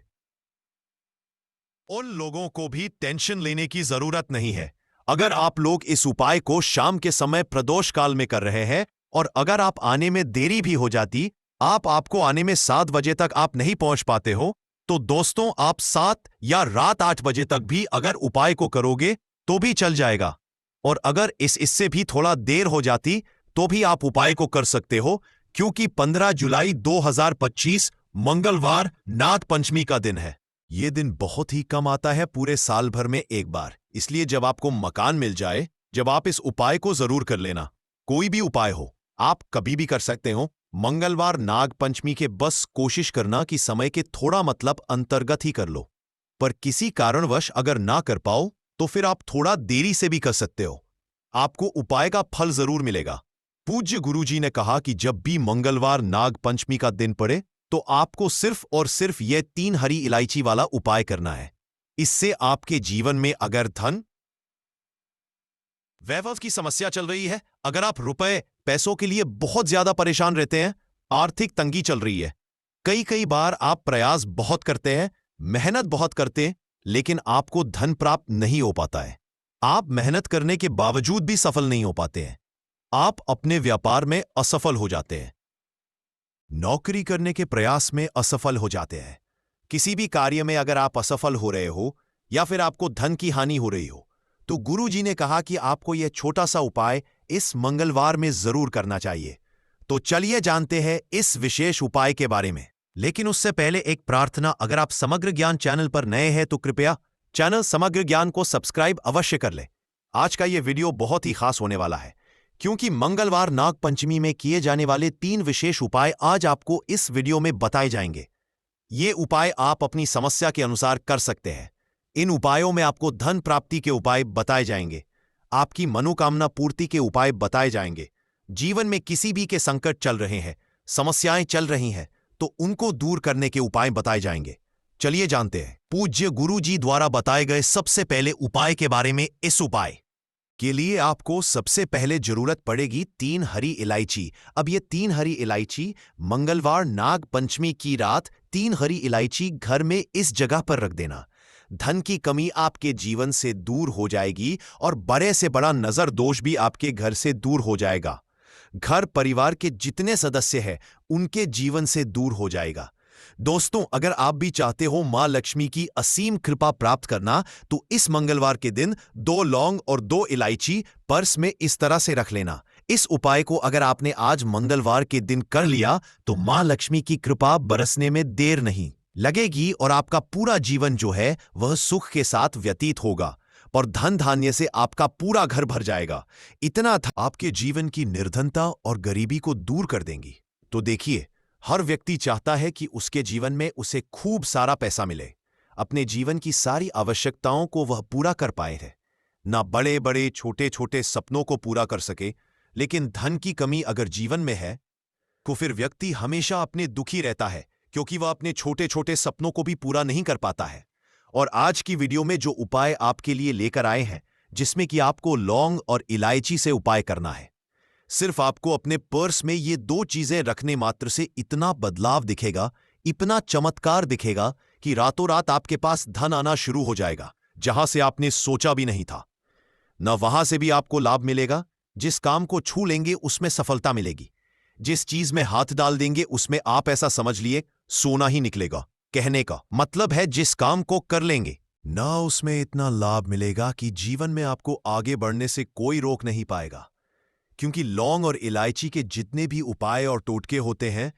Speaker 1: उन लोगों को भी टेंशन लेने की जरूरत नहीं है। अगर आप लोग इस उपाय को शाम के समय प्रदोष काल में कर रहे हैं और अगर आप आने में देरी भी हो जाती, आपको आने में 7 बजे तक आप नहीं पहुंच पाते हो, तो दोस्तों आप 7 या रात 8 बजे तक भी अगर उपाय को करोगे तो भी चल जाएगा। और अगर इससे भी थोड़ा देर हो जाती तो भी आप उपाय को कर सकते हो, क्योंकि 15 जुलाई 2025 मंगलवार नाग पंचमी का दिन है। यह दिन बहुत ही कम आता है पूरे साल भर में एक बार, इसलिए जब आपको मकान मिल जाए, जब आप इस उपाय को जरूर कर लेना। कोई भी उपाय हो, आप कभी भी कर सकते हो। मंगलवार नाग पंचमी के बस कोशिश करना कि समय के थोड़ा मतलब अंतर्गत ही कर लो। पर किसी कारणवश अगर ना कर पाओ तो फिर आप थोड़ा देरी से भी कर सकते हो, आपको उपाय का फल जरूर मिलेगा। पूज्य गुरुजी ने कहा कि जब भी मंगलवार नाग पंचमी का दिन पड़े तो आपको सिर्फ और सिर्फ यह 3 हरी इलायची वाला उपाय करना है। इससे आपके जीवन में अगर धन वैभव की समस्या चल रही है, अगर आप रुपए पैसों के लिए बहुत ज्यादा परेशान रहते हैं, आर्थिक तंगी चल रही है, कई बार आप प्रयास बहुत करते हैं, मेहनत बहुत करते हैं, लेकिन आपको धन प्राप्त नहीं हो पाता है, आप मेहनत करने के बावजूद भी सफल नहीं हो पाते हैं, आप अपने व्यापार में असफल हो जाते हैं, नौकरी करने के प्रयास में असफल हो जाते हैं, किसी भी कार्य में अगर आप असफल हो रहे हो या फिर आपको धन की हानि हो रही हो, तो गुरुजी ने कहा कि आपको यह छोटा सा उपाय इस मंगलवार में जरूर करना चाहिए। तो चलिए जानते हैं इस विशेष उपाय के बारे में। लेकिन उससे पहले एक प्रार्थना, अगर आप समग्र ज्ञान चैनल पर नए हैं तो कृपया चैनल समग्र ज्ञान को सब्सक्राइब अवश्य कर लें। आज का यह वीडियो बहुत ही खास होने वाला है, क्योंकि मंगलवार नाग पंचमी में किए जाने वाले 3 विशेष उपाय आज आपको इस वीडियो में बताए जाएंगे। ये उपाय आप अपनी समस्या के अनुसार कर सकते हैं। इन उपायों में आपको धन प्राप्ति के उपाय बताए जाएंगे, आपकी मनोकामना पूर्ति के उपाय बताए जाएंगे, जीवन में किसी भी के संकट चल रहे हैं, समस्याएं चल रही हैं, तो उनको दूर करने के उपाय बताए जाएंगे। चलिए जानते हैं पूज्य गुरु जी द्वारा बताए गए सबसे पहले उपाय के बारे में। इस उपाय के लिए आपको सबसे पहले जरूरत पड़ेगी 3 हरी इलायची। अब ये 3 हरी इलायची मंगलवार नाग पंचमी की रात 3 हरी इलायची घर में इस जगह पर रख देना। धन की कमी आपके जीवन से दूर हो जाएगी और बड़े से बड़ा नजर दोष भी आपके घर से दूर हो जाएगा। घर परिवार के जितने सदस्य हैं उनके जीवन से दूर हो जाएगा। दोस्तों, अगर आप भी चाहते हो मां लक्ष्मी की असीम कृपा प्राप्त करना, तो इस मंगलवार के दिन 2 लौंग और 2 इलायची पर्स में इस तरह से रख लेना। इस उपाय को अगर आपने आज मंगलवार के दिन कर लिया तो मां लक्ष्मी की कृपा बरसने में देर नहीं लगेगी और आपका पूरा जीवन जो है वह सुख के साथ व्यतीत होगा और धन धान्य से आपका पूरा घर भर जाएगा। इतना आपके जीवन की निर्धनता और गरीबी को दूर कर देंगी। तो देखिए, हर व्यक्ति चाहता है कि उसके जीवन में उसे खूब सारा पैसा मिले, अपने जीवन की सारी आवश्यकताओं को वह पूरा कर पाए है। ना बड़े बड़े छोटे छोटे सपनों को पूरा कर सके, लेकिन धन की कमी अगर जीवन में है तो फिर व्यक्ति हमेशा अपने दुखी रहता है, क्योंकि वह अपने छोटे छोटे सपनों को भी पूरा नहीं कर पाता है। और आज की वीडियो में जो उपाय आपके लिए लेकर आए हैं, जिसमें कि आपको लौंग और इलायची से उपाय करना है, सिर्फ आपको अपने पर्स में ये 2 चीजें रखने मात्र से इतना बदलाव दिखेगा, इतना चमत्कार दिखेगा कि रातों रात आपके पास धन आना शुरू हो जाएगा, जहां से आपने सोचा भी नहीं था। न वहां से भी आपको लाभ मिलेगा, जिस काम को छू लेंगे उसमें सफलता मिलेगी, जिस चीज में हाथ डाल देंगे उसमें आप ऐसा समझ लिए सोना ही निकलेगा। कहने का मतलब है जिस काम को कर लेंगे ना उसमें इतना लाभ मिलेगा कि जीवन में आपको आगे बढ़ने से कोई रोक नहीं पाएगा। क्योंकि लौंग और इलायची के जितने भी उपाय और टोटके होते हैं,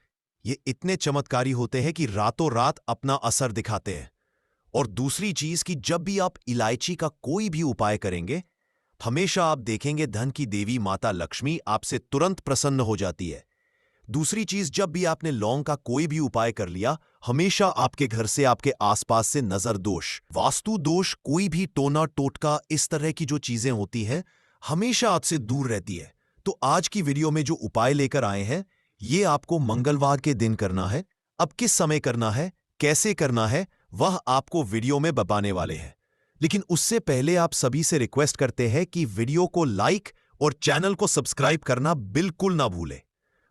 Speaker 1: ये इतने चमत्कारी होते हैं कि रातों रात अपना असर दिखाते हैं। और दूसरी चीज कि जब भी आप इलायची का कोई भी उपाय करेंगे, हमेशा आप देखेंगे धन की देवी माता लक्ष्मी आपसे तुरंत प्रसन्न हो जाती है। दूसरी चीज, जब भी आपने लौंग का कोई भी उपाय कर लिया, हमेशा आपके घर से, आपके आसपास से नजर दोष, वास्तु दोष, कोई भी टोना टोटका, इस तरह की जो चीजें होती हैं, हमेशा आपसे दूर रहती है। तो आज की वीडियो में जो उपाय लेकर आए हैं, ये आपको मंगलवार के दिन करना है। अब किस समय करना है, कैसे करना है, वह आपको वीडियो में बताने वाले हैं। लेकिन उससे पहले आप सभी से रिक्वेस्ट करते हैं कि वीडियो को लाइक और चैनल को सब्सक्राइब करना बिल्कुल ना भूलें।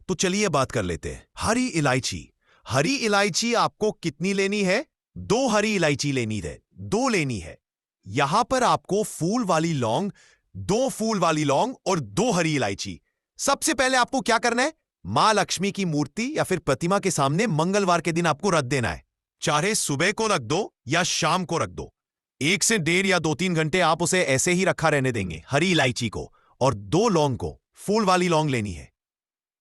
Speaker 1: तो चलिए बात कर लेते हैं। हरी इलायची। हरी इलायची आपको कितनी लेनी है? 2 हरी इलायची लेनी है, 2 लेनी है। यहां पर आपको फूल वाली लौंग, 2 फूल वाली लौंग और 2 हरी इलायची। सबसे पहले आपको क्या करना है? मां लक्ष्मी की मूर्ति या फिर प्रतिमा के सामने मंगलवार के दिन आपको रख देना है। चाहे सुबह को रख दो या शाम को रख दो, 1 से 1.5 या 2-3 घंटे आप उसे ऐसे ही रखा रहने देंगे, हरी इलायची को। और 2 लौंग को, फूल वाली लौंग लेनी है।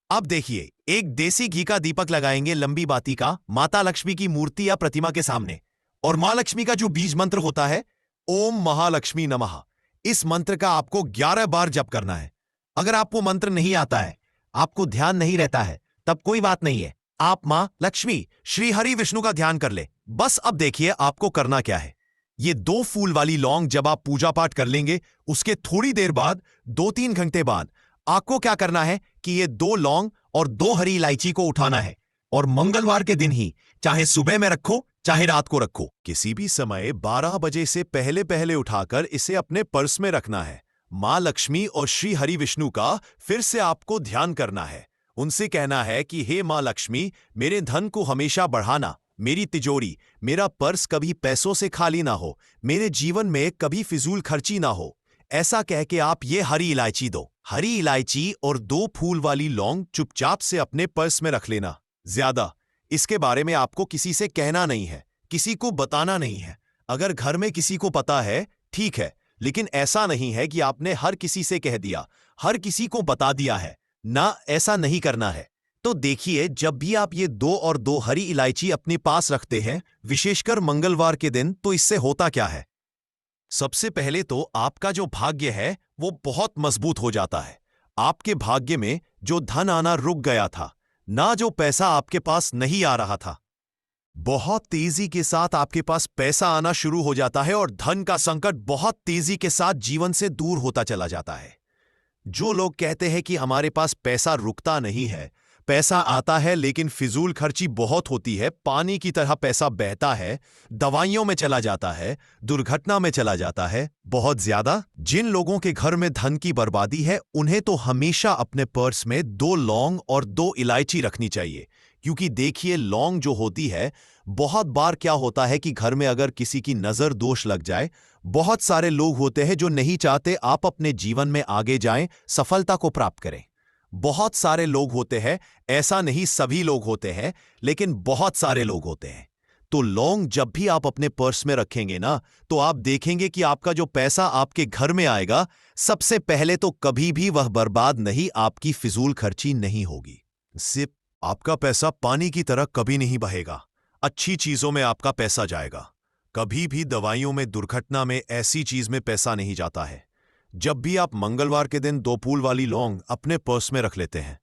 Speaker 1: अब देखिए, एक देसी घी का दीपक लगाएंगे लंबी बाती का, माता लक्ष्मी की मूर्ति या प्रतिमा के सामने। और मां लक्ष्मी का जो बीज मंत्र होता है, ओम महालक्ष्मी नमः, इस मंत्र का आपको 11 बार जप करना है। अगर आपको मंत्र नहीं आता है, आपको ध्यान नहीं रहता है, तब कोई बात नहीं है, आप मां लक्ष्मी, श्री हरि विष्णु का ध्यान कर ले बस। अब देखिए आपको करना क्या है। ये 2 फूल वाली लौंग जब आप पूजा पाठ कर लेंगे, उसके थोड़ी देर बाद, 2-3 घंटे बाद, आपको क्या करना है कि ये 2 लौंग और 2 हरी इलायची को उठाना है और मंगलवार के दिन ही, चाहे सुबह में रखो चाहे रात को रखो, किसी भी समय 12 बजे से पहले पहले उठाकर इसे अपने पर्स में रखना है। मां लक्ष्मी और श्री हरि विष्णु का फिर से आपको ध्यान करना है। उनसे कहना है कि हे मां लक्ष्मी, मेरे धन को हमेशा बढ़ाना, मेरी तिजोरी, मेरा पर्स कभी पैसों से खाली ना हो, मेरे जीवन में कभी फिजूल खर्ची ना हो। ऐसा कह के आप ये हरी इलायची दो। हरी इलायची और 2 फूल वाली लौंग चुपचाप से अपने पर्स में रख लेना। ज्यादा इसके बारे में आपको किसी से कहना नहीं है, किसी को बताना नहीं है। अगर घर में किसी को पता है ठीक है, लेकिन ऐसा नहीं है कि आपने हर किसी से कह दिया, हर किसी को बता दिया है ना, ऐसा नहीं करना है। तो देखिए, जब भी आप ये 2 और 2 हरी इलायची अपने पास रखते हैं, विशेषकर मंगलवार के दिन, तो इससे होता क्या है? सबसे पहले तो आपका जो भाग्य है वो बहुत मजबूत हो जाता है। आपके भाग्य में जो धन आना रुक गया था, ना जो पैसा आपके पास नहीं आ रहा था, बहुत तेजी के साथ आपके पास पैसा आना शुरू हो जाता है और धन का संकट बहुत तेजी के साथ जीवन से दूर होता चला जाता है। जो लोग कहते हैं कि हमारे पास पैसा रुकता नहीं है, पैसा आता है लेकिन फिजूल खर्ची बहुत होती है, पानी की तरह पैसा बहता है, दवाइयों में चला जाता है, दुर्घटना में चला जाता है, बहुत ज्यादा, जिन लोगों के घर में धन की बर्बादी है, उन्हें तो हमेशा अपने पर्स में 2 लौंग और 2 इलायची रखनी चाहिए। क्योंकि देखिए, लौंग जो होती है बहुत बार क्या होता है कि घर में अगर किसी की नजर दोष लग जाए, बहुत सारे लोग होते हैं जो नहीं चाहते आप अपने जीवन में आगे जाएं, सफलता को प्राप्त करें। बहुत सारे लोग होते हैं, ऐसा नहीं सभी लोग होते हैं, लेकिन बहुत सारे लोग होते हैं। तो लौंग जब भी आप अपने पर्स में रखेंगे ना, तो आप देखेंगे कि आपका जो पैसा आपके घर में आएगा, सबसे पहले तो कभी भी वह बर्बाद नहीं, आपकी फिजूल खर्ची नहीं होगी। सिर्फ आपका पैसा पानी की तरह कभी नहीं बहेगा। अच्छी चीजों में आपका पैसा जाएगा। कभी भी दवाइयों में, दुर्घटना में, ऐसी चीज में पैसा नहीं जाता है। जब भी आप मंगलवार के दिन 2 फूल वाली लौंग अपने पर्स में रख लेते हैं।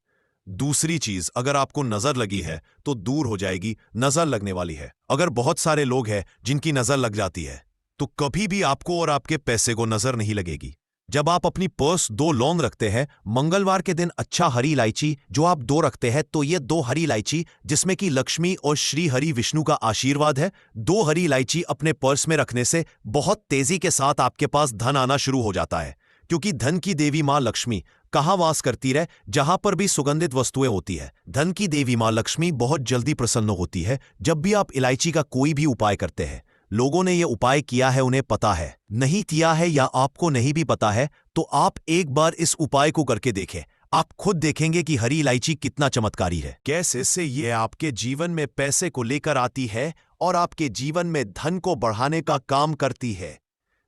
Speaker 1: दूसरी चीज, अगर आपको नजर लगी है तो दूर हो जाएगी, नजर लगने वाली है। अगर बहुत सारे लोग हैं जिनकी नजर लग जाती है, तो कभी भी आपको और आपके पैसे को नजर नहीं लगेगी। जब आप अपनी पर्स 2 लौंग रखते हैं मंगलवार के दिन, अच्छा हरी इलायची जो आप 2 रखते हैं, तो ये 2 हरी इलायची जिसमें कि लक्ष्मी और श्री हरि विष्णु का आशीर्वाद है, 2 हरी इलायची अपने पर्स में रखने से बहुत तेजी के साथ आपके पास धन आना शुरू हो जाता है। क्योंकि धन की देवी मां लक्ष्मी कहाँ वास करती है? जहां पर भी सुगंधित वस्तुएं होती है, धन की देवी मां लक्ष्मी बहुत जल्दी प्रसन्न होती है। जब भी आप इलायची का कोई भी उपाय करते हैं, लोगों ने यह उपाय किया है, उन्हें पता है, नहीं किया है या आपको नहीं भी पता है, तो आप एक बार इस उपाय को करके देखें। आप खुद देखेंगे कि हरी इलायची कितना चमत्कारी है। कैसे से ये आपके जीवन में पैसे को लेकर आती है और आपके जीवन में धन को बढ़ाने का काम करती है।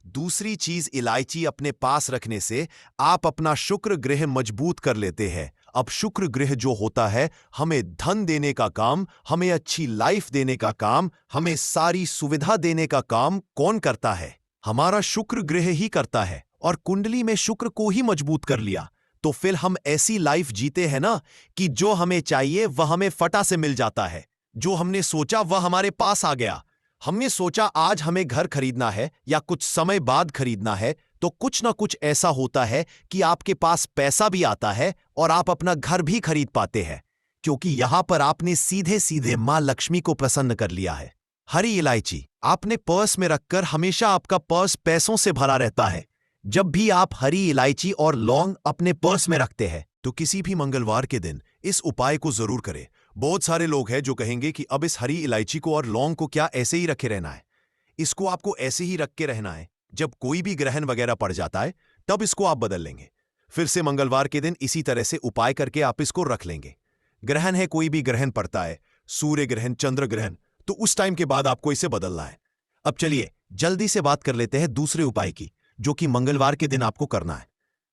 Speaker 1: दूसरी चीज, इलायची अपने पास रखने से आप अपना शुक्र ग्रह मजबूत कर लेते हैं। अब शुक्र ग्रह जो होता है, हमें धन देने का काम, हमें अच्छी लाइफ देने का काम, हमें सारी सुविधा देने का काम कौन करता है? हमारा शुक्र ग्रह ही करता है। और कुंडली में शुक्र को ही मजबूत कर लिया तो फिर हम ऐसी लाइफ जीते हैं ना कि जो हमें चाहिए वह हमें फटा से मिल जाता है। जो हमने सोचा वह हमारे पास आ गया। हमने सोचा आज हमें घर खरीदना है या कुछ समय बाद खरीदना है, तो कुछ ना कुछ ऐसा होता है कि आपके पास पैसा भी आता है और आप अपना घर भी खरीद पाते हैं, क्योंकि यहां पर आपने सीधे सीधे मां लक्ष्मी को प्रसन्न कर लिया है। हरी इलायची आपने पर्स में रखकर हमेशा आपका पर्स पैसों से भरा रहता है। जब भी आप हरी इलायची और लौंग अपने पर्स में रखते हैं, तो किसी भी मंगलवार के दिन इस उपाय को जरूर करें। बहुत सारे लोग हैं जो कहेंगे कि अब इस हरी इलायची को और लौंग को क्या ऐसे ही रखे रहना है? इसको आपको ऐसे ही रख के रहना है। जब कोई भी ग्रहण वगैरह पड़ जाता है, तब इसको आप बदल लेंगे। फिर से मंगलवार के दिन इसी तरह से उपाय करके आप इसको रख लेंगे। ग्रहण है, कोई भी ग्रहण पड़ता है, सूर्य ग्रहण, चंद्र ग्रहण, तो उस टाइम के बाद आपको इसे बदलना है। अब चलिए जल्दी से बात कर लेते हैं दूसरे उपाय की, जो कि मंगलवार के दिन आपको करना है।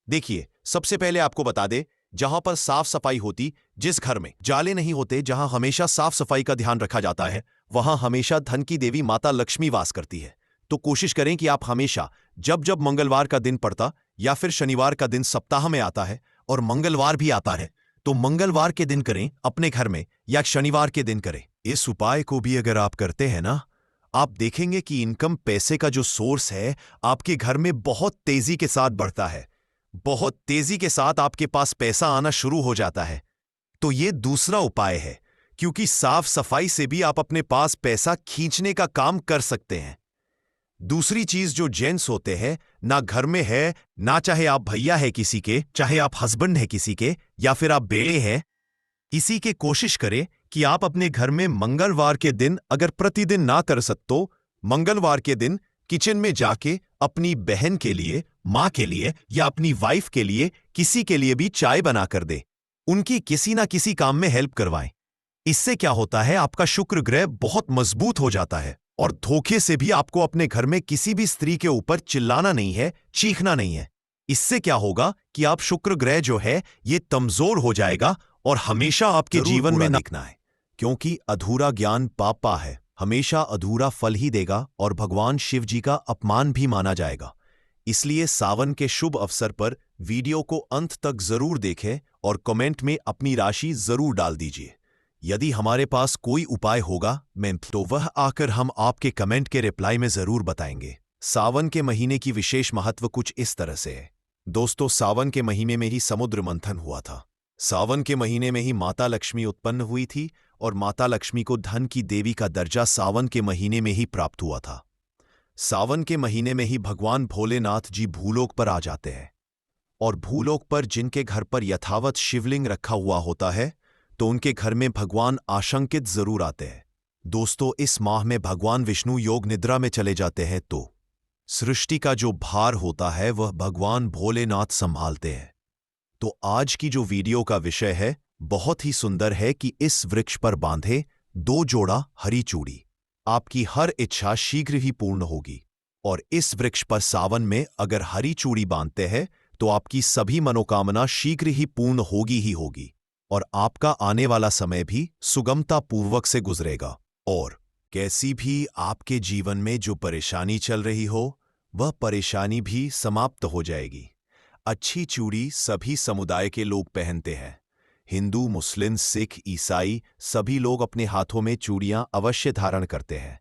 Speaker 1: देखिए, सबसे पहले आपको बता दे, जहां पर साफ सफाई होती, जिस घर में जाले नहीं होते, जहां हमेशा साफ सफाई का ध्यान रखा जाता है, वहां हमेशा धन की देवी माता लक्ष्मी वास करती है। तो कोशिश करें कि आप हमेशा जब जब मंगलवार का दिन पड़ता या फिर शनिवार का दिन सप्ताह में आता है और मंगलवार भी आता है, तो मंगलवार के दिन करें अपने घर में या शनिवार के दिन करें। इस उपाय को भी अगर आप करते हैं ना, आप देखेंगे कि इनकम, पैसे का जो सोर्स है आपके घर में बहुत तेजी के साथ बढ़ता है। बहुत तेजी के साथ आपके पास पैसा आना शुरू हो जाता है। तो ये दूसरा उपाय है, क्योंकि साफ सफाई से भी आप अपने पास पैसा खींचने का काम कर सकते हैं। दूसरी चीज, जो जेंट्स होते हैं ना घर में है, ना चाहे आप भैया है किसी के, चाहे आप हस्बैंड है किसी के, या फिर आप बेटे हैं इसी के, कोशिश करें कि आप अपने घर में मंगलवार के दिन, अगर प्रतिदिन ना कर सकते तो मंगलवार के दिन किचन में जाके अपनी बहन के लिए, मां के लिए या अपनी वाइफ के लिए, किसी के लिए भी चाय बना कर दे। उनकी किसी ना किसी काम में हेल्प करवाएं। इससे क्या होता है, आपका शुक्र ग्रह बहुत मजबूत हो जाता है और धोखे से भी आपको अपने घर में किसी भी स्त्री के ऊपर चिल्लाना नहीं है, चीखना नहीं है। इससे क्या होगा कि आप शुक्र ग्रह जो है ये कमजोर हो जाएगा और हमेशा आपके जीवन में देखना है, क्योंकि अधूरा ज्ञान पापा है, हमेशा अधूरा फल ही देगा और भगवान शिव जी का अपमान भी माना जाएगा। इसलिए सावन के शुभ अवसर पर वीडियो को अंत तक जरूर देखें और कमेंट में अपनी राशि जरूर डाल दीजिए। यदि हमारे पास कोई उपाय होगा मैम, तो वह आकर हम आपके कमेंट के रिप्लाई में जरूर बताएंगे। सावन के महीने की विशेष महत्व कुछ इस तरह से है। दोस्तों, सावन के महीने में ही समुद्र मंथन हुआ था। सावन के महीने में ही माता लक्ष्मी उत्पन्न हुई थी और माता लक्ष्मी को धन की देवी का दर्जा सावन के महीने में ही प्राप्त हुआ था। सावन के महीने में ही भगवान भोलेनाथ जी भूलोक पर आ जाते हैं और भूलोक पर जिनके घर पर यथावत शिवलिंग रखा हुआ होता है, तो उनके घर में भगवान आशंकित जरूर आते हैं। दोस्तों, इस माह में भगवान विष्णु योग निद्रा में चले जाते हैं तो सृष्टि का जो भार होता है वह भगवान भोलेनाथ संभालते हैं। तो आज की जो वीडियो का विषय है बहुत ही सुंदर है कि इस वृक्ष पर बांधे 2 जोड़ा हरी चूड़ी, आपकी हर इच्छा शीघ्र ही पूर्ण होगी। और इस वृक्ष पर सावन में अगर हरी चूड़ी बांधते हैं तो आपकी सभी मनोकामना शीघ्र ही पूर्ण होगी ही होगी, और आपका आने वाला समय भी सुगमता पूर्वक से गुजरेगा। और कैसी भी आपके जीवन में जो परेशानी चल रही हो वह परेशानी भी समाप्त हो जाएगी। अच्छी चूड़ी सभी समुदाय के लोग पहनते हैं। हिंदू, मुस्लिम, सिख, ईसाई सभी लोग अपने हाथों में चूड़ियां अवश्य धारण करते हैं।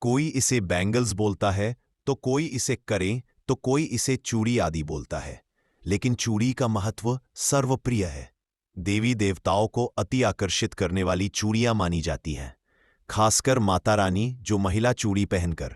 Speaker 1: कोई इसे बैंगल्स बोलता है तो कोई इसे करें तो कोई इसे चूड़ी आदि बोलता है, लेकिन चूड़ी का महत्व सर्वप्रिय है। देवी देवताओं को अति आकर्षित करने वाली चूड़ियां मानी जाती हैं, खासकर माता रानी जो महिला चूड़ी पहनकर।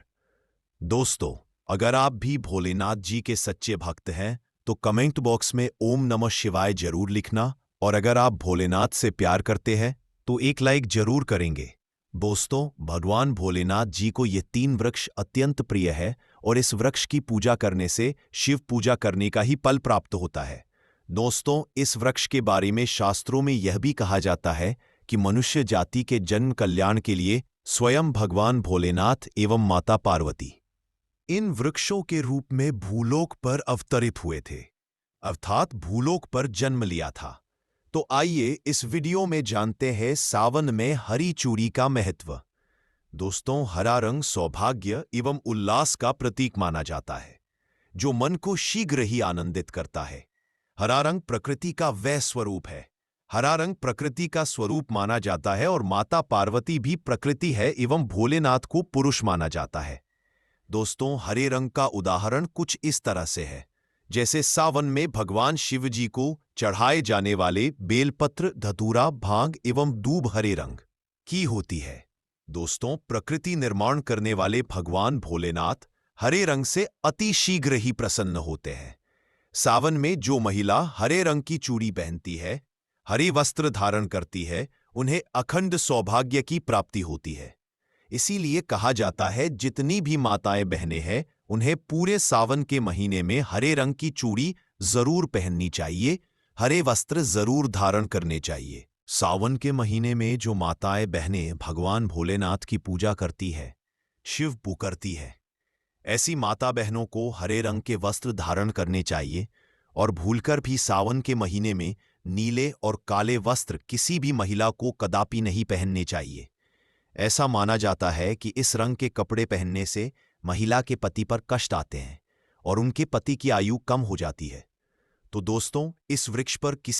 Speaker 1: दोस्तों, अगर आप भी भोलेनाथ जी के सच्चे भक्त हैं तो कमेंट बॉक्स में ओम नमः शिवाय जरूर लिखना, और अगर आप भोलेनाथ से प्यार करते हैं तो एक लाइक जरूर करेंगे। दोस्तों, भगवान भोलेनाथ जी को ये 3 वृक्ष अत्यंत प्रिय है और इस वृक्ष की पूजा करने से शिव पूजा करने का ही फल प्राप्त होता है। दोस्तों, इस वृक्ष के बारे में शास्त्रों में यह भी कहा जाता है कि मनुष्य जाति के जन्म कल्याण के लिए स्वयं भगवान भोलेनाथ एवं माता पार्वती इन वृक्षों के रूप में भूलोक पर अवतरित हुए थे, अर्थात भूलोक पर जन्म लिया था। तो आइए इस वीडियो में जानते हैं सावन में हरी चूड़ी का महत्व। दोस्तों, हरा रंग सौभाग्य एवं उल्लास का प्रतीक माना जाता है, जो मन को शीघ्र ही आनंदित करता है। हरा रंग प्रकृति का वह स्वरूप है। हरा रंग प्रकृति का स्वरूप माना जाता है और माता पार्वती भी प्रकृति है एवं भोलेनाथ को पुरुष माना जाता है। दोस्तों, हरे रंग का उदाहरण कुछ इस तरह से है, जैसे सावन में भगवान शिव जी को चढ़ाए जाने वाले बेलपत्र, धतूरा, भांग एवं दूब हरे रंग की होती है। दोस्तों, प्रकृति निर्माण करने वाले भगवान भोलेनाथ हरे रंग से अति शीघ्र ही प्रसन्न होते हैं। सावन में जो महिला हरे रंग की चूड़ी पहनती है, हरे वस्त्र धारण करती है, उन्हें अखंड सौभाग्य की प्राप्ति होती है। इसीलिए कहा जाता है जितनी भी माताएं बहनें हैं उन्हें पूरे सावन के महीने में हरे रंग की चूड़ी जरूर पहननी चाहिए, हरे वस्त्र जरूर धारण करने चाहिए। सावन के महीने में जो माताएं बहनें भगवान भोलेनाथ की पूजा करती है, शिव पुकारती है, ऐसी माता बहनों को हरे रंग के वस्त्र धारण करने चाहिए। और भूलकर भी सावन के महीने में नीले और काले वस्त्र किसी भी महिला को कदापि नहीं पहनने चाहिए। ऐसा माना जाता है कि इस रंग के कपड़े पहनने से महिला के पति पर कष्ट आते हैं और उनके पति की आयु कम हो जाती है। तो दोस्तों, इस वृक्ष पर किसी